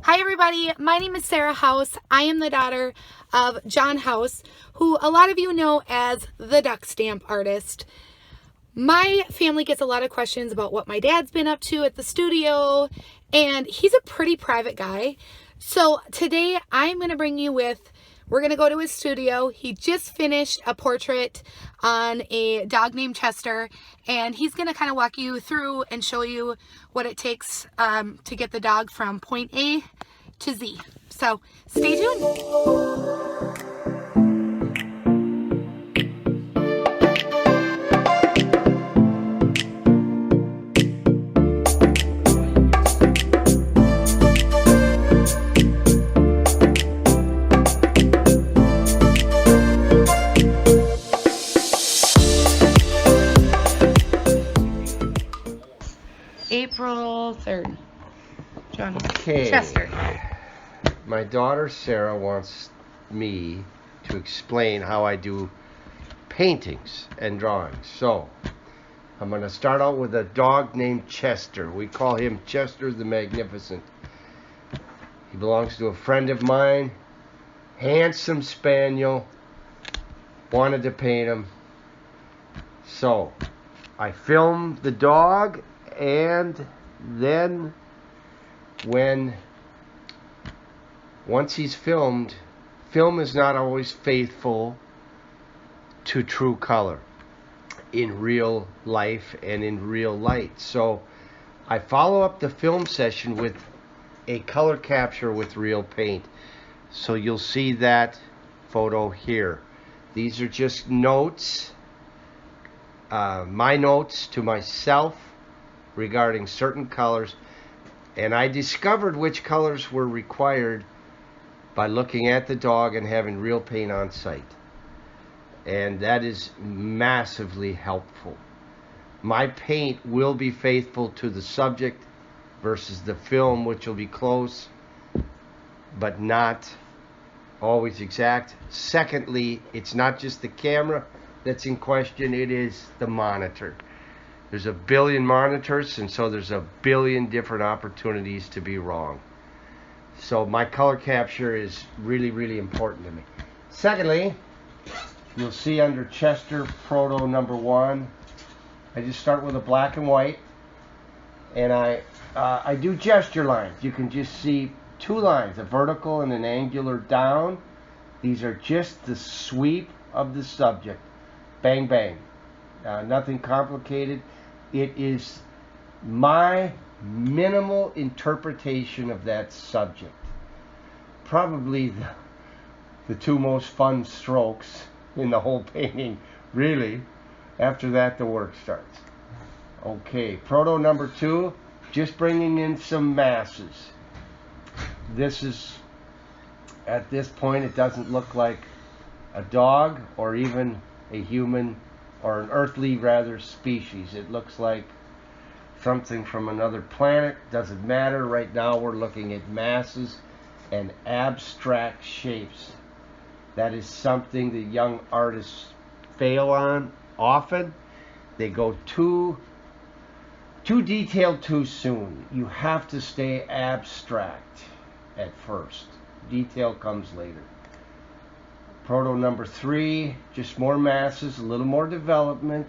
Hi everybody, my name is Sarah House. I am the daughter of John House, who a lot of you know as the duck stamp artist. My family gets a lot of questions about what my dad's been up to at the studio, and he's a pretty private guy. So today I'm going to bring you with, we're going to go to his studio. He just finished a portrait on a dog named Chester, and he's going to kind of walk you through and show you what it takes to get the dog from point A to Z. So stay tuned. April 3rd. John. Okay. Chester. My daughter Sarah wants me to explain how I do paintings and drawings. So, I'm going to start out with a dog named Chester. We call him Chester the Magnificent. He belongs to a friend of mine. Handsome spaniel. Wanted to paint him. So, I filmed the dog, and then once he's filmed, film is not always faithful to true color in real life and in real light. So I follow up the film session with a color capture with real paint. So you'll see that photo here. These are just notes, my notes to myself regarding certain colors, and I discovered which colors were required by looking at the dog and having real paint on site, and that is massively helpful. My paint will be faithful to the subject versus the film, which will be close but not always exact. Secondly, it's not just the camera that's in question, it is the monitor. There's a billion monitors, and so there's a billion different opportunities to be wrong. So my color capture is really, really important to me. Secondly, you'll see under Chester Proto number 1, I just start with a black and white, and I do gesture lines. You can just see two lines, a vertical and an angular down. These are just the sweep of the subject. Bang, bang. Nothing complicated. It is my minimal interpretation of that subject. Probably the two most fun strokes in the whole painting, really. After that, the work starts. Okay, Proto number 2, just bringing in some masses. This is, at this point, it doesn't look like a dog or even a human or an earthly, rather, species. It looks like something from another planet. Doesn't matter. Right now we're looking at masses and abstract shapes. That is something that young artists fail on often. They go too detailed too soon. You have to stay abstract at first. Detail comes later. Proto number 3, just more masses, a little more development.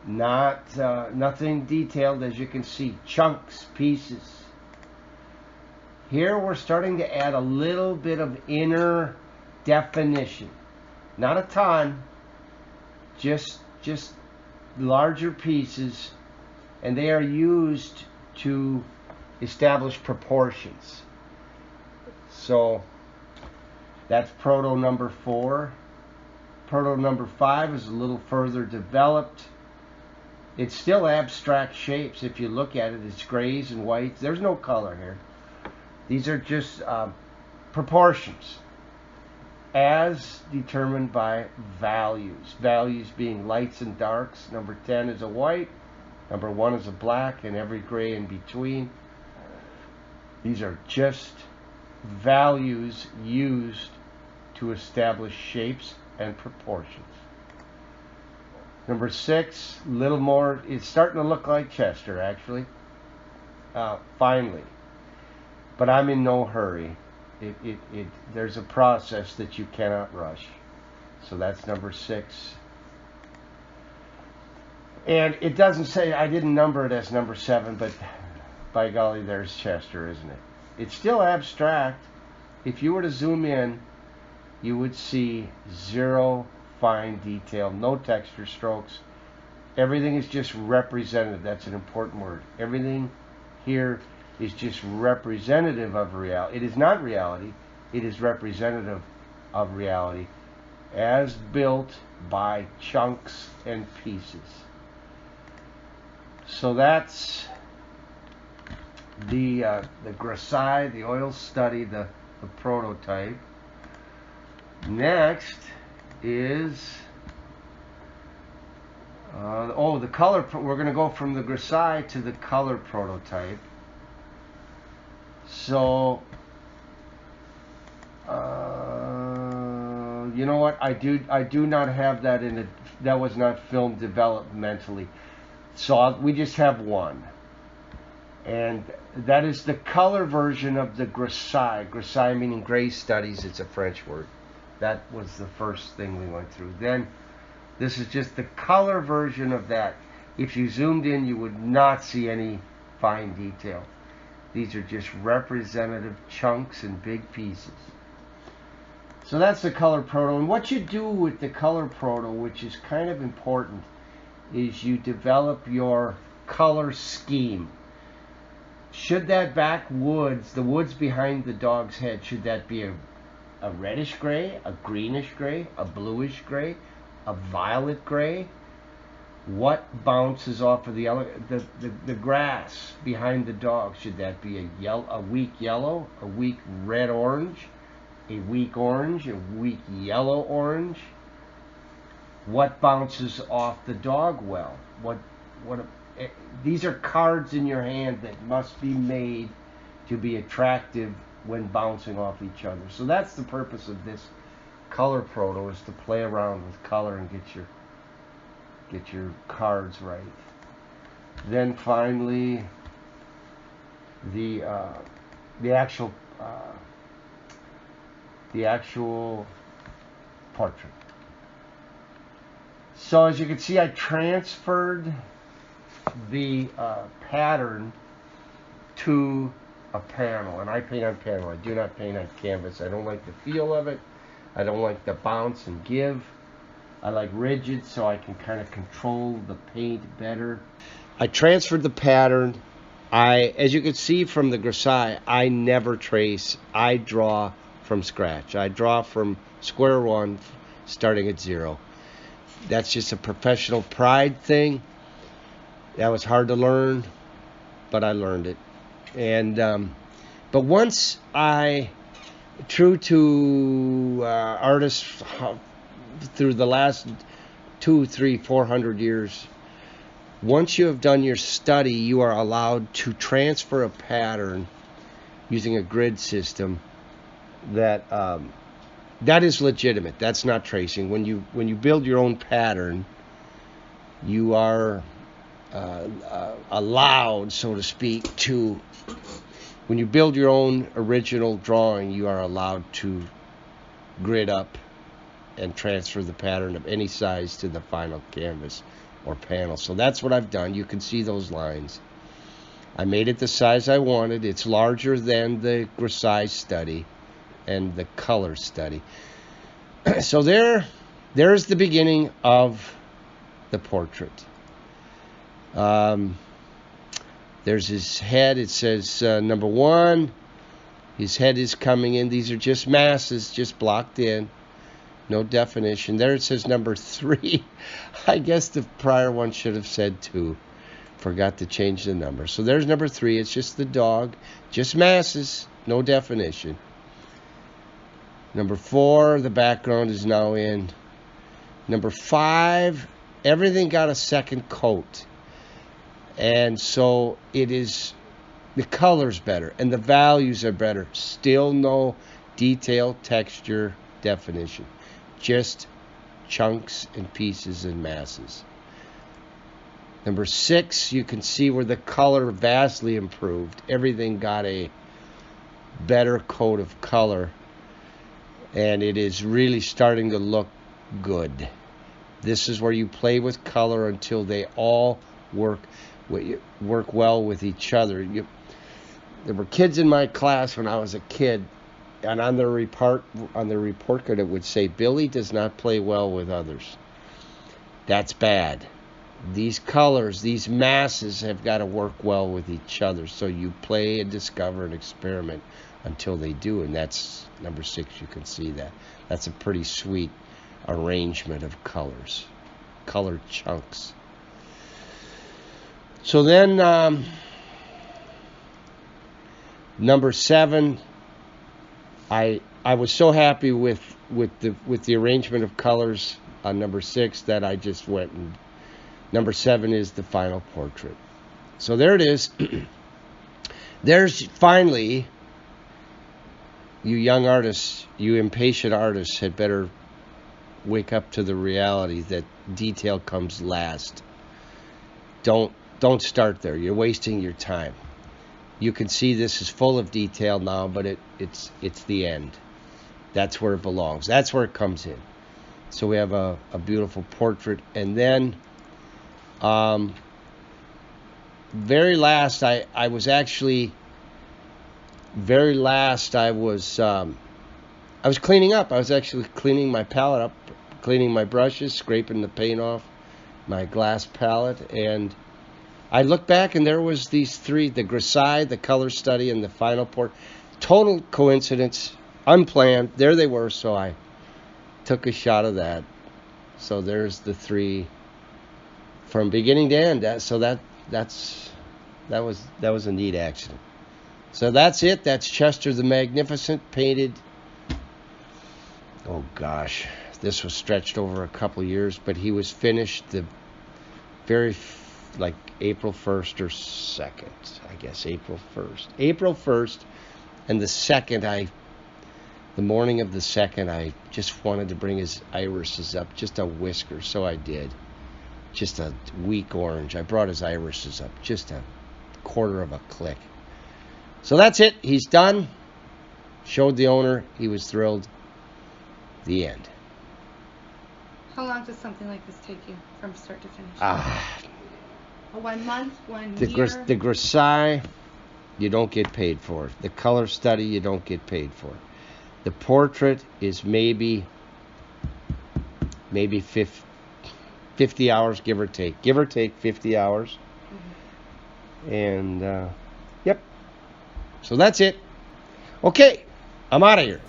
Nothing detailed, as you can see. Chunks, pieces. Here we're starting to add a little bit of inner definition. Not a ton, just larger pieces, and they are used to establish proportions. So that's Proto number 4. Proto number 5 is a little further developed. It's still abstract shapes. If you look at it, it's grays and whites. There's no color here. These are just proportions as determined by values. Values being lights and darks. Number 10 is a white. Number 1 is a black, and every gray in between. These are just values used to establish shapes and proportions. Number 6, a little more, it's starting to look like Chester actually. Finally, but I'm in no hurry. There's a process that you cannot rush. So that's number 6. And it doesn't say, I didn't number it as number 7, but by golly, there's Chester, isn't it? It's still abstract. If you were to zoom in, you would see 0 fine detail, no texture strokes. Everything is just representative. That's an important word. Everything here is just representative of reality. It is not reality. It is representative of reality as built by chunks and pieces. So that's the Grassai, the oil study, the prototype. Next is the color. We're going to go from the Grassai to the color prototype. So you know what? I do not have that in it. That was not filmed developmentally. So we just have one, and that is the color version of the Grassai. Grassai meaning gray studies. It's a French word. That was the first thing we went through. Then this is just the color version of that. If you zoomed in, you would not see any fine detail. These are just representative chunks and big pieces. So that's the color proto. And what you do with the color proto, which is kind of important, is you develop your color scheme. Should that backwoods, the woods behind the dog's head, should that be a reddish gray, a greenish gray, a bluish gray, a violet gray? What bounces off of the grass behind the dog? Should that be a weak yellow, a weak red orange, a weak orange, a weak yellow orange? What bounces off the dog well? These are cards in your hand that must be made to be attractive when bouncing off each other. So that's the purpose of this color proto, is to play around with color and get your cards right. Then finally, the actual portrait. So as you can see, I transferred the pattern to a panel, and I paint on panel. I do not paint on canvas. I don't like the feel of it. I don't like the bounce and give. I like rigid, so I can kind of control the paint better. I transferred the pattern. As you can see from the Grassai, I never trace. I draw from scratch. I draw from square one, starting at 0. That's just a professional pride thing. That was hard to learn, but I learned it. And but once true to artists through the last 200, 300, 400 years, once you have done your study, you are allowed to transfer a pattern using a grid system that is legitimate. That's not tracing. When you build your own pattern, you are allowed, so to speak, to, when you build your own original drawing, you are allowed to grid up and transfer the pattern of any size to the final canvas or panel. So that's what I've done. You can see those lines. I made it the size I wanted. It's larger than the Grassai study and the color study. So there's the beginning of the portrait. There's his head. It says number 1. His head is coming in. These are just masses, just blocked in. No definition. There it says number 3. I guess the prior one should have said 2. Forgot to change the number. So there's number 3. It's just the dog. Just masses. No definition. Number 4, the background is now in. Number 5, everything got a second coat. And so it is, the color's better and the values are better. Still no detail, texture, definition. Just chunks and pieces and masses. Number 6, you can see where the color vastly improved. Everything got a better coat of color, and it is really starting to look good. This is where you play with color until they all work well with each other. There were kids in my class when I was a kid, and on their report card it would say, Billy does not play well with others. That's bad. These colors, these masses have got to work well with each other. So you play and discover and experiment until they do. And that's number 6. You can see that. That's a pretty sweet arrangement of colors, colored chunks. So then number 7, I was so happy with the arrangement of colors on number 6 that I just went and number 7 is the final portrait. So there it is. There's finally, you young artists, you impatient artists had better wake up to the reality that detail comes last. Don't start there. You're wasting your time. You can see this is full of detail now, but it's the end. That's where it belongs. That's where it comes in. So we have a beautiful portrait, and then very last I was cleaning up. I was actually cleaning my palette up, cleaning my brushes, scraping the paint off my glass palette, and I looked back and there was these 3, the grisaille, the color study, and the final portrait. Total coincidence, unplanned. There they were, so I took a shot of that. So there's the 3 from beginning to end. So that was a neat accident. So that's it. That's Chester the Magnificent, painted. Oh gosh, this was stretched over a couple years, but he was finished the very like April 1st or 2nd, I guess April 1st, and the 2nd, the morning of the 2nd, I just wanted to bring his irises up, just a whisker, so I did. Just a weak orange. I brought his irises up, just a quarter of a click. So that's it. He's done. Showed the owner. He was thrilled. The end. How long does something like this take you from start to finish? 1 month, 1 year? The grisaille, you don't get paid for. The color study, you don't get paid for. The portrait is maybe 50 hours, give or take. Give or take 50 hours. Mm-hmm. And, yep. So that's it. Okay, I'm out of here.